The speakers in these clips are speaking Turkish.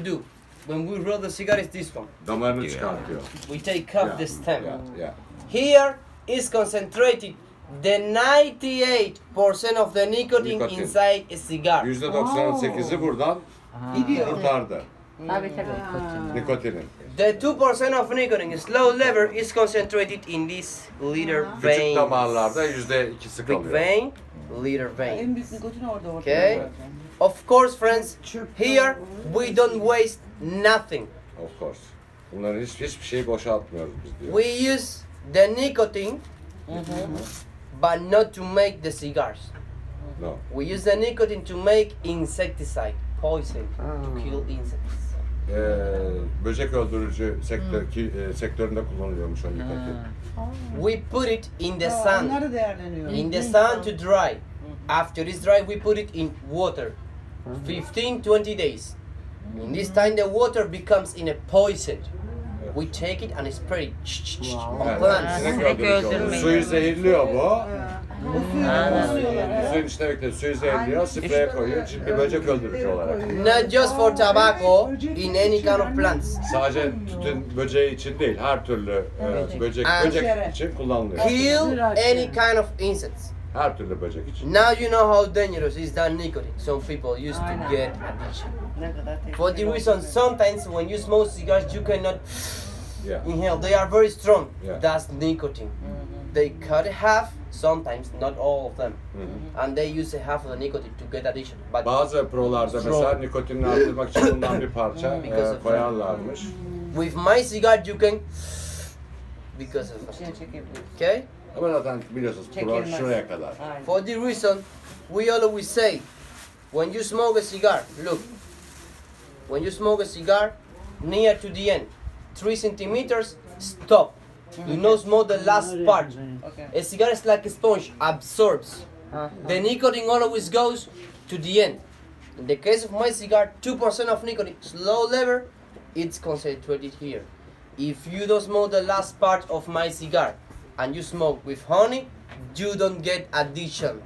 do when we roll the cigar is this one. Damarını çıkartıyor. We take off the stem. Yeah. Here is concentrated the 98% of the nicotine inside a cigar. %98'i buradan kurtardı. Tabii. Nikotinin. The 2% of nicotine slow level is concentrated in this little Küçük vein. damarlarda %2'si Big kalıyor. vein, little vein. En büyük nikotin orada. Okay. Of course, friends, here we don't waste nothing. Of course. Bunların hiçbir şey boşaltmıyoruz biz diyor. We use the nicotine, but not to make the cigars. No. We use the nicotine to make insecticide, poison, to kill insects. Böcek öldürücü sektöründe kullanılıyormuş o nikotin. We put it in the sun, Onları değerleniyor. in the sun to dry. After it's dry, we put it in water, 15-20 days. In this time, the water becomes in a poison. We take it and spray it on plants. Sinek öldürücü. Suyu zehirliyor bu. Suyun içine bekletiyor. Suyu zehirliyor, spreye koyuyor. Bir böcek öldürücü olarak. Not just for tobacco, in any kind of plants. Sadece tütün böceği için değil, her türlü böcek için kullanılıyor. Kill any kind of insects. Her türlü böcek için. Now you know how dangerous is that nicotine. Some people used to get addiction. For the reason, sometimes when you smoke cigars, you cannot inhale. They are very strong. That's nicotine. They cut it half. Sometimes, not all of them, and they use half of the nicotine to get addiction. But bazı prolarda mesela nikotinini arttırmak için bundan bir parça koyarlarmış. With my cigar, you can because of that. Okay. Ama zaten biliyorsunuz pro şuraya kadar. For the reason, we always say, when you smoke a cigar, look. When you smoke a cigar, near to the end, 3 centimeters, stop. Do not smoke the last part. A cigar is like a sponge, absorbs. The nicotine always goes to the end. In the case of my cigar, 2% of nicotine, slow level, it's concentrated here. If you don't smoke the last part of my cigar and you smoke with honey, you don't get addiction.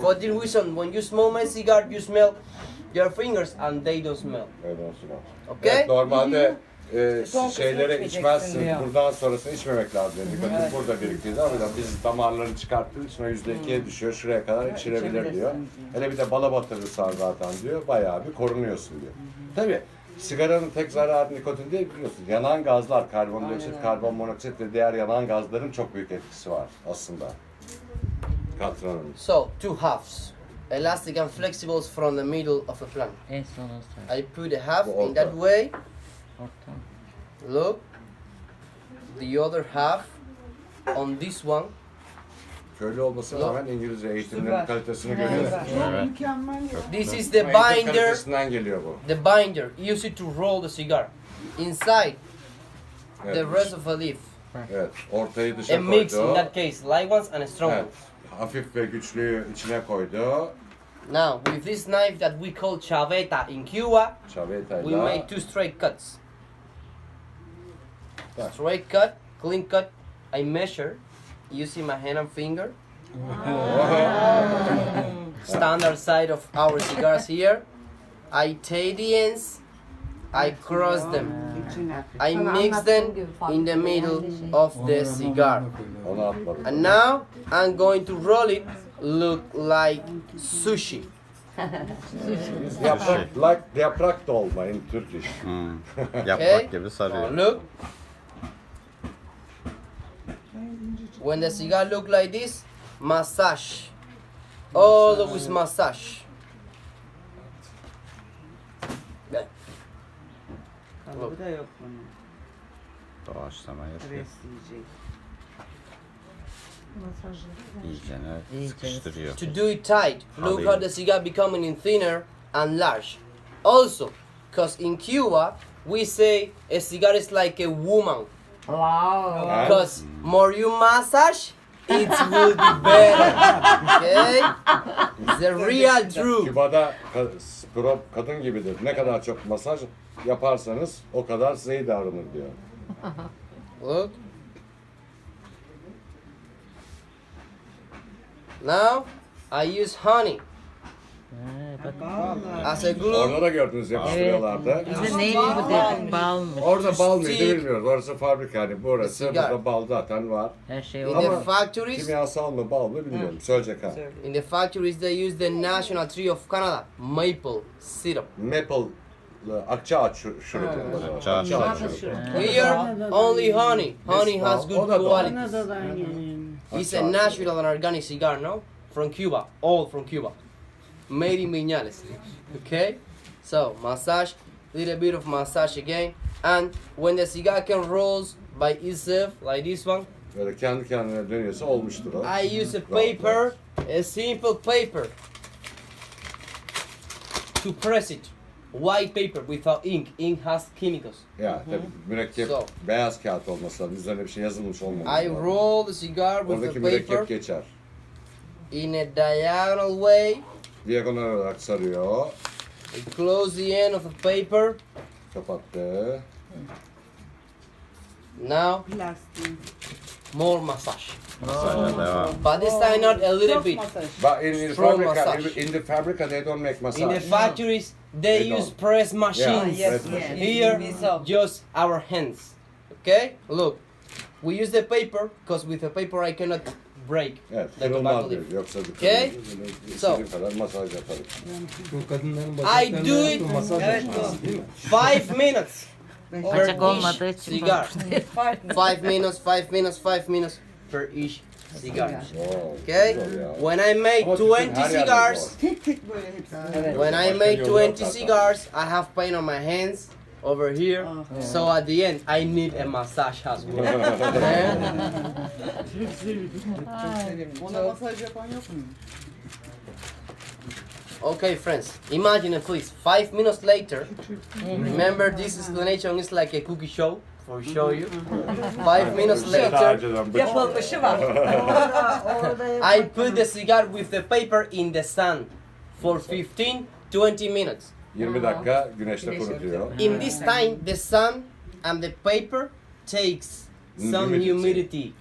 For the reason, when you smoke my cigar, you smell your fingers and they don't smell. Okay? Evet, normalde şeyleri içmezsin, buradan sonrasını içmemek lazım. Nikotin burada biriktiğinde ama biz damarları çıkarttığı için %2'ye düşüyor, şuraya kadar içilebilir diyor. Hele bir de bala batırırsan zaten diyor, bayağı bir korunuyorsun diyor. Tabii sigaranın tek zararı nikotin değil biliyorsun. Yanan gazlar, karbondioksit, karbon monoksit ve diğer yanan gazların çok büyük etkisi var aslında. Katranın. So, two halves. Elastic and flexibles from the middle of a plant. I put a half in that way. Look, the other half on this one. Köylü olmasına rağmen İngilizce eğitimlerin kalitesini görüyoruz. This is the binder. Kalitesinden geliyor bu. The binder used to roll the cigar. Inside the rest of a leaf. Evet, ortayı A dışa mix in koydu. that case, light ones and strong Evet, ones. hafif ve güçlüyü içine koydu. Now, with this knife that we call chaveta in Cuba, we Çavetayla. make two straight cuts. Straight cut, clean cut. I measure using my hand and finger. Standard side of our cigars here. I take the ends, I cross them. I mix them in the middle of the cigar. Onu atmadım. And now I'm going to roll it look like sushi. Yaprak dolma in Turkish. Yaprak gibi sarıyor. Look. When the cigar look like this, massage. Always massage. Yeah. Bu da yok bunun. Doğaçlama yapıyor. Besleyecek. İyicene sıkıştırıyor. To do it tight, look how the cigar becoming thinner and large. Also, because in Cuba, we say a cigar is like a woman. Wow. Because more you massage, it will be better. Okay? It's the real truth. Küba'da Puro kadın gibidir. Ne kadar çok masaj yaparsanız o kadar size iyi davranır diyor. Look. Now, I use honey. As a glue, Orada da gördünüz yapıştırıyorlardı. Bizde neymiş bu dedik? Balmış. Orada bal mıydı Stick. bilmiyoruz. Orası fabrika hani burası. Sigar. Burada bal zaten var. Her şey in var. the Ama factories, kimyasal mı bal mı bilmiyorum. Söyleyecek ha. in the factories they use the national tree of Canada, maple syrup. Maple akça ağaç şurubu. Akça ağaç şurubu. Here, only honey. Honey has good O da doğal. qualities. Kanada'dan geliyor. It's a natural and organic cigar, no? From Cuba, all from Cuba. Made in Vinales. Okay? So, massage, little bit of massage again. And when the cigar can rolls by itself, like this one, Böyle kendi kendine dönüyorsa olmuştur o. I use a paper, a simple paper, to press it. White paper without ink. Ink has chemicals. Ya tabii mürekkep So. beyaz kağıt olması lazım. Üzerine bir şey yazılmış olmaması I lazım. roll the cigar with Oradaki the mürekkep paper geçer. in a diagonal way. Diagonal olarak sarıyor. I close the end of the paper. Kapattı. Now, Plastiği. more massage. Masajla devam. But this time not a little Çok bit. masaj. But in the Strong fabrica, massage. in the fabrica they don't make In the massage. factories, they They use don't. press machines. Yeah, Yes, press yes. Here, We saw. just our hands. Okay? Look, we use the paper because with the paper I cannot break Evet, the kırılmaz tobacco diyor. leaf. Yoksa bir Okay. istediğin kadar masaj yaparım. Bu kadınların I bacaklarına do it. masaj Evet, yapması değil mi? 5 minutes per Bacak olmadığı each için cigar. farklı. 5 minutes, 5 minutes, 5 minutes per each cigar. Oo, Okay? güzel ya. When I make Ama Türk'ün 20 her yerde cigars, zor. Tek tek böyle hepsi. Evet. when I Başka make yolu yok 20 zaten. cigars, I have pain on my hands over here. So at the end, I need a massage as well. Ona masaj yapan yok mu? Okay, friends, imagine please, 5 minutes later, remember this explanation is like a cookie show, for show you. 5 minutes Daha later, önceden bir- Yapılmışı var. I put the cigar with the paper in the sun for 15-20 minutes. 20 dakika güneşte kurutuyor. In this time, the sun and the paper takes some Humidity. humidity.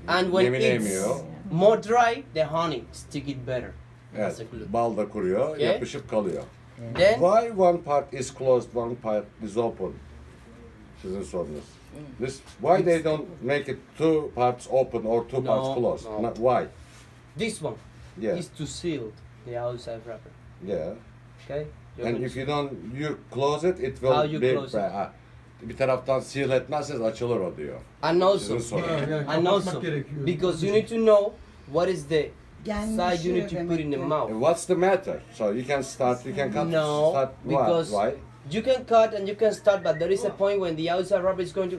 And when Yemin it's emiyor. more dry, the honey stick it better. Evet, As a glue. bal da kuruyor, Okay. yapışıp kalıyor. Then, Why one part is closed, one part is open? Sizin sorunuz. This, why they don't make it two parts open or two No, parts closed? no. Not, why? this one Yeah, is to seal the outside wrapper. yeah. Okay? You're And going if you don't, you close it, it will How you be... close it? Bir taraftan seal etmezseniz açılır o diyor. And also, Sizin sorunuz. Yani and kapatmak also, gerekiyor. because you need to know what is the Gelmiş side you need to put in the mouth. What's the matter? So you can start, you can cut, No, start, because why? you can cut and you can start, but there is a point when the outside wrapper is going to.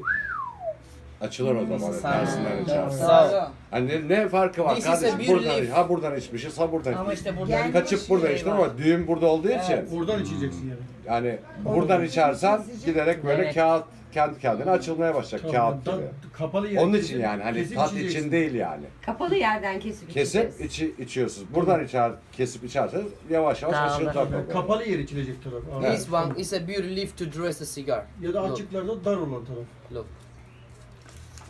Açılır o zaman Sağ- tersinden içerisi. So, Hani ne farkı var This is a kardeşim? beauty Buradan, leaf. ha buradan içmişiz, ha buradan Ama içmişiz. işte burada Kaçıp burada içtin ama düğüm burada olduğu için Buradan içeceksin yani. yani buradan içersen giderek böyle Evet. kağıt kendi kendine açılmaya başlayacak kağıt gibi. Kapalı yer. Onun için yani hani Kesip tat içeceksin. için değil yani. Kapalı yerden kesip Kesip içeceğiz. içiyorsunuz. Buradan kesip içerseniz yavaş yavaş Dağılır. açılacak. Yani o. kapalı yer içilecek taraf. Anladın. this one is a beauty leaf to dress the cigar. Ya da Look, açıklarda dar olan taraf. look.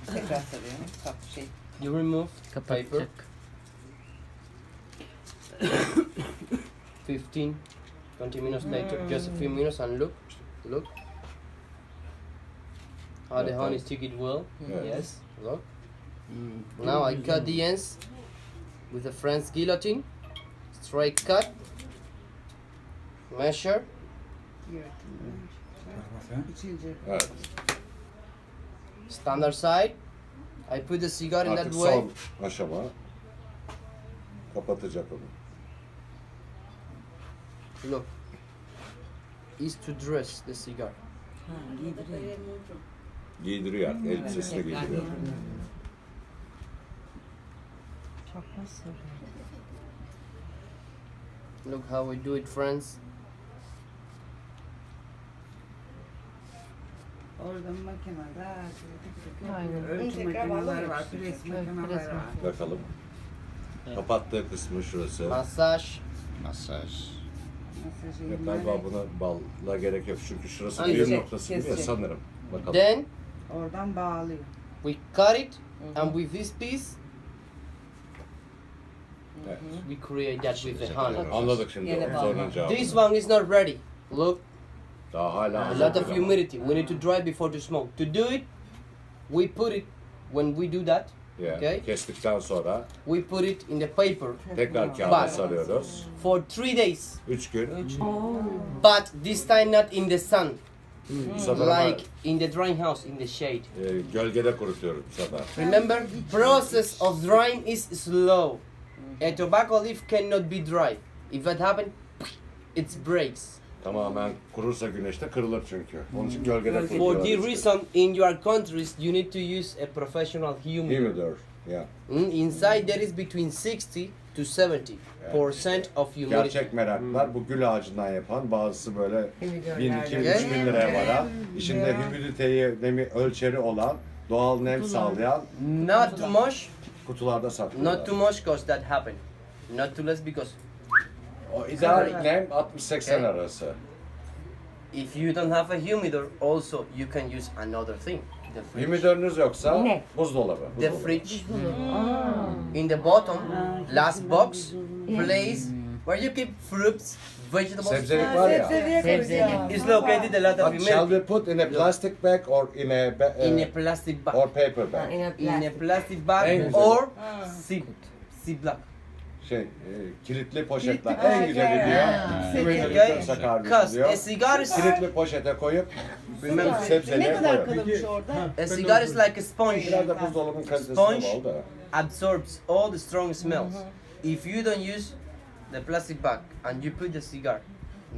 Tekrar sarıyorum. Kap şey. You remove paper. kapatacak. 15-20 minutes later, just a few minutes, and look. How the honey stick it well. Yeah. Yes, look. Now I cut the ends with a French guillotine. Straight cut. Measure. İçince. Evet. Standard side. I put the cigar in that Artık way. son aşama. Kapatacak onu. Look. Is to dress the cigar. Giydiriyor artık. Elbisesine giydiriyor. Look how we do it, friends. Orada makineler, Aynen. ölçü makineler var, pres makineler var. Bakalım. Kapattığı kısmı şurası. Massage. Masaj. Masajı Yok, galiba buna balla gerek yok çünkü şurası Aynen. düğüm noktası gibi ya sanırım. Bakalım. Then oradan bağlıyor. we cut it, and with this piece, Evet. We create that with the honey. Anladık şimdi Yine o sorunun cevabını. This one is not ready. Look, Daha hala a hazır lot of değil ama. humidity. We need to dry before to smoke. To do it, we put it when we do that. Yeah. Okay. Kestikten sonra We put it in the paper tekrar kağıda Bak. sarıyoruz. for 3 days. 3 gün. But this time not in the sun, Bu sefer ama like in the drying house in the shade. gölgede kurutuyoruz bu sefer. Remember, process of drying is slow. A tobacco leaf cannot be dry. If that happens, it breaks. Tamamen kurursa güneşte kırılır çünkü. Onun için gölgede For kurutuyoruz. this reason, in your countries, you need to use a professional humidifier. Humidor. Yeah. Inside there is between 60 to 70% of humidity. Gerçek meraklılar bu gül ağacından yapan, bazısı böyle 1000, 2000, 3000 liraya varan, içinde humiditeyi, nemi ölçeri olan, doğal nem sağlayan Not too much, kutularda saklıyorlar. not too much cause that happen. Not too less because O ideal nem 60-80 arası. if you don't have a humidor, also you can use another thing. The fridge. Humidorunuz yoksa Ne? buzdolabı. The fridge. In the bottom, last box, place where you keep fruits, vegetables. Sebzelik var ya. Sebzelik. It's located a lot of But shall humidity. we put in a plastic bag or in a In a plastic bag. or paper bag? In a plastic bag En güzeli. or ziplock. Kilitli poşetler en güzeli diyor. Humidor'u sakar Cause diyor. a cigar is Kilitli poşete koyup Ne sebzeliğe kadar koyup. kalırmış orada? a cigar is like a sponge. Biraz da buzdolabının kalitesine Sponge. bağlı da. Absorbs all the strong smells. If you don't use the plastic bag and you put the cigar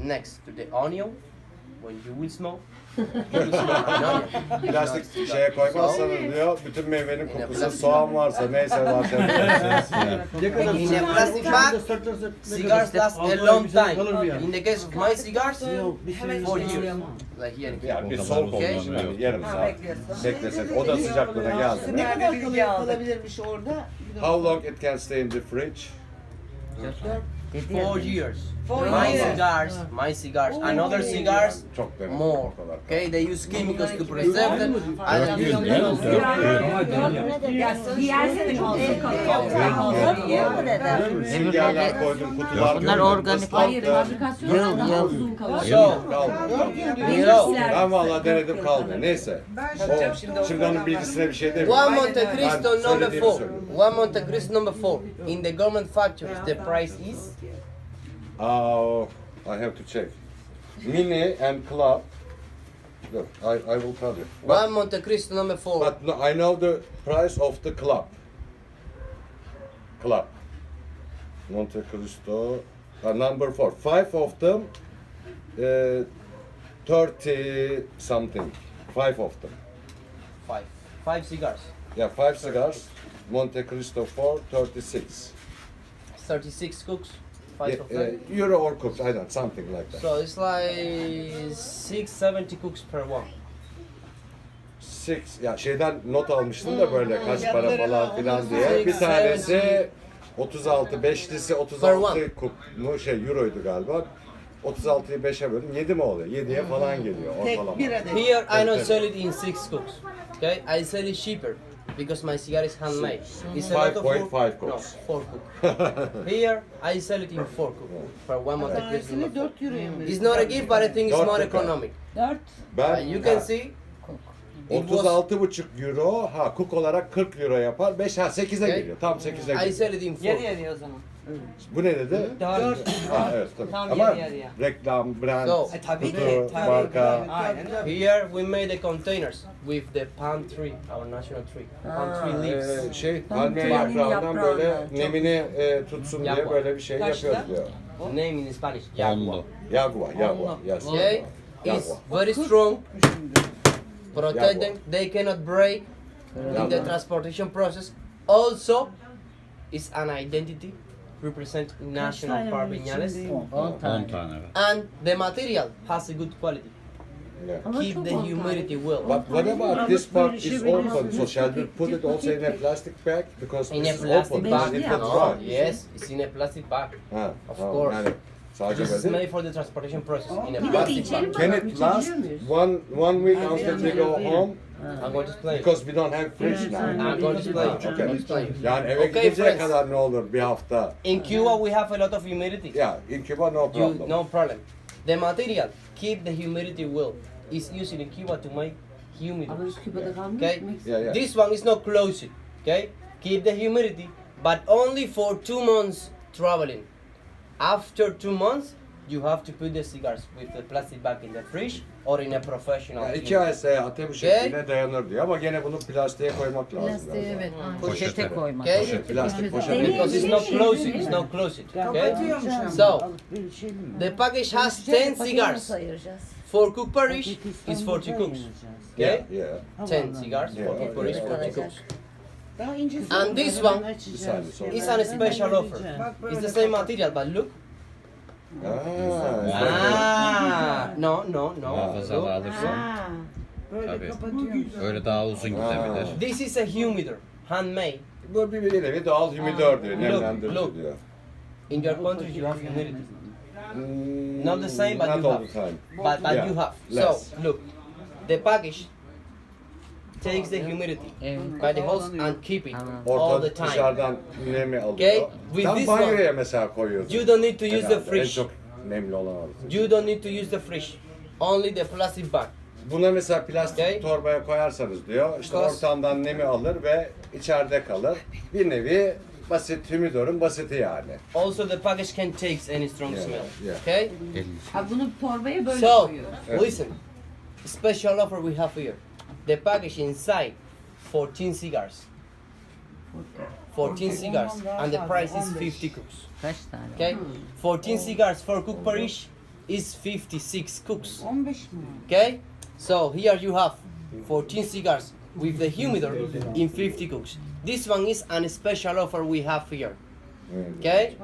next to the onion, when you will smoke, you will smell an onion. Plastik şeye koymazsanız diyor, bütün meyvenin kokusu, soğan varsa neyse varsa. In a plastic bag, cigars last a long time. In the case of my cigars, 4 years. Like here. Yani bir soğuk olduğu için hani yarım saat beklesek, oda sıcaklığına geldi Ne mi? kadar kalabilirmiş orada? How long it can stay in the fridge? 4 years. Four My years. cigars, another cigars, Çok demek. more. O kadar. Okay, they use chemicals to preserve them. And Yüz değil mi? Simgerler koydum, kutular Bunlar koydum, organik. ıslattım. so, Kalmadı. Ben vallahi denedim kaldı. Neyse. Şimdi onun bilgisine bir şey demiyorum. one Monte Cristo Ben number söylediğimi 4. söylüyorum. One Monte Cristo number 4. In the government factories, the price is Oh, I have to check. Mini and club. Look, I will tell you. one Monte Cristo number 4. But no, I know the price of the club. Club. Monte Cristo. Number 4. 5 of them. 30 something. 5 of them. Five cigars. Yeah, 5 cigars. Monte Cristo 4, 36. 36 cooks. 5 of them. Euro or cooks, I don't know, something like that. So it's like 670 cooks per one. 6, ya şeyden not almıştım da böyle kaç para falan filan diye. Bir tanesi 36, beşlisi Per 36 one. cook mu euroydu galiba. 36'yı 5'e böldüm. 7 mi oluyor? 7'ye falan geliyor ortalama. Tek bir adet. Here I don't sell it in 6 cooks. Okay, I sell it cheaper because my cigar is handmade. It's a lot of 5.5 work. cooks. No, 4 cook. Here I sell it in 4 cook for one Monte Cristo. Tanesini 4 euroya mı? It's not a gift, but I think it's Dört more cook. economic. Ben You can see it was 36,5 euro, cook olarak 40 euro yapar. 8'e Okay. geliyor. Tam 8'e I geliyor. sell it in 4. Yarı yarıya o zaman. Bu ne dedi? Ha, evet tabii. Tam Ama yarı yarıya. reklam, brand, So, Tabii kutu, ki. Tabii. marka. Aynen. Here we made the containers with the palm tree, our national tree. Palm tree leaves. Palmiye yaprağından böyle nemini tutsun diye Yagua. böyle bir şey Kaçta? yapıyoruz diyor. Name in Spanish, Yagua. Yagua, yes. Okay, it's Yagua. very strong. Protect them; they cannot break in the Yagua. transportation process. Also, it's an identity, represent national park Vinales, 10 tane. and the material has a good quality. Yeah. Keep the humidity well. But what about this part is open? So shall we put it also in a plastic bag because In a this is plastic open? bag. It No, will dry. yes, it's in a plastic bag. Ha, Of tamam. course. Yani sadece This is böyle. made for the transportation process in a plastic bag. Can it last one week after we go home? I'm going to explain. Because we don't have fridge now. I'm going to explain. I'm going to explain. Yani eve Okay, gideceğe friends. kadar ne olur bir hafta? In Cuba, we have a lot of humidity. Yeah, in Cuba no You, problem. no problem. The material keep the humidity well is used in Cuba to make humidors. Küba'da kalmış Okay? mı? Yeah, yeah. This one is not closed. Okay? Keep the humidity, but only for 2 months traveling. After 2 months, you have to put the cigars with the plastic bag in the fridge or in a professional. Yani 2 ay seyahate bu şekilde dayanır diyor ama gene bunu plastiğe koymak lazım. Plastiğe biraz evet. daha. aynen. Poşete Poşete koymak. Okay? Poşet, plastik poşet. Because it's not closed. It's not closed. Okay? Kapatıyormuş ama. So, the package has 10 cigars. ayıracağız? For cook Parish is 40 cooks. Yeah, Okay? yeah. 10 cigars for Yeah, cook Parish, yeah. 40 cooks. Daha incesi. And this one Bir saniye sonra. is a special offer. Bak böyle It's the same material, but look. No, no, no. Muhafazalı Look. alırsan böyle Tabii. kapatıyormuş. öyle daha uzun gidebilir. This is a humidor, handmade. Bu bir nevi doğal humidor diyor, Look, nemlendirici look. diyor. In your country, you have humidity, Hmm, Not the same, but not you all have. the time. but Yeah, you have. less. So, look, the package takes the humidity Evet. by the hose and keep it all Orta the time. dışarıdan nemi alıyor. Okay, with Tam this banyoya one, mesela koyuyorsun. You don't need to use the Herhalde, En fridge. çok nemli olan orası. You don't need to use the fridge. Only the plastic bag. Buna mesela plastik Okay. torbaya koyarsanız diyor, işte Because- ortamdan nemi alır ve içeride kalır. Bir nevi basit humidorun basiti yani. Also, the package can take any strong Yeah, smell. yeah. Okay. Ha bunu torbaya böyle So, koyuyoruz. listen. Special offer we have here. The package inside 14 cigars. 14 cigars, and the price is 50 cooks. Kaç tane? Okay. 14 cigars for cook Parish is 56 cooks. 15 mi? Okay. So here you have 14 cigars with the humidor in 50 cooks. This one is a special offer we have here. Okay?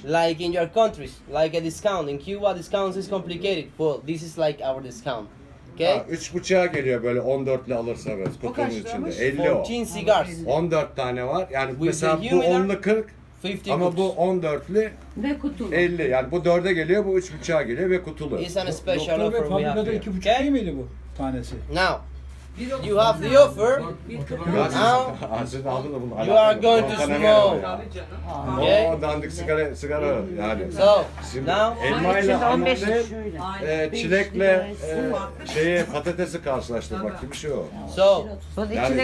Like in your countries, like a discount. In Cuba, discounts is complicated. Well, this is like our discount. Okay? 3,5'a geliyor böyle 14'lü alırsanız kutunun kaç içinde. liramış? 50 o. 14 cigars, 14 tane var. Yani With mesela the bu humidor, 10'lu 40 50 ama cooks. bu 14'lü Ve kutulu. 50. Yani bu 4'e geliyor, bu 3,5'a geliyor ve kutulu. It's a special Doktor offer Bey we have fabrikada here. 2,5 Okay? değil miydi bu tanesi? Now, you have the offer. Ya Now, siz aldın da bunu. you are going to smoke. Okay? O dandik sigara yani. So, Şimdi now, elmayla 15 ananı, çilekle patatesi karşılaştırmak gibi bir şey o. so Bunun Yani içinde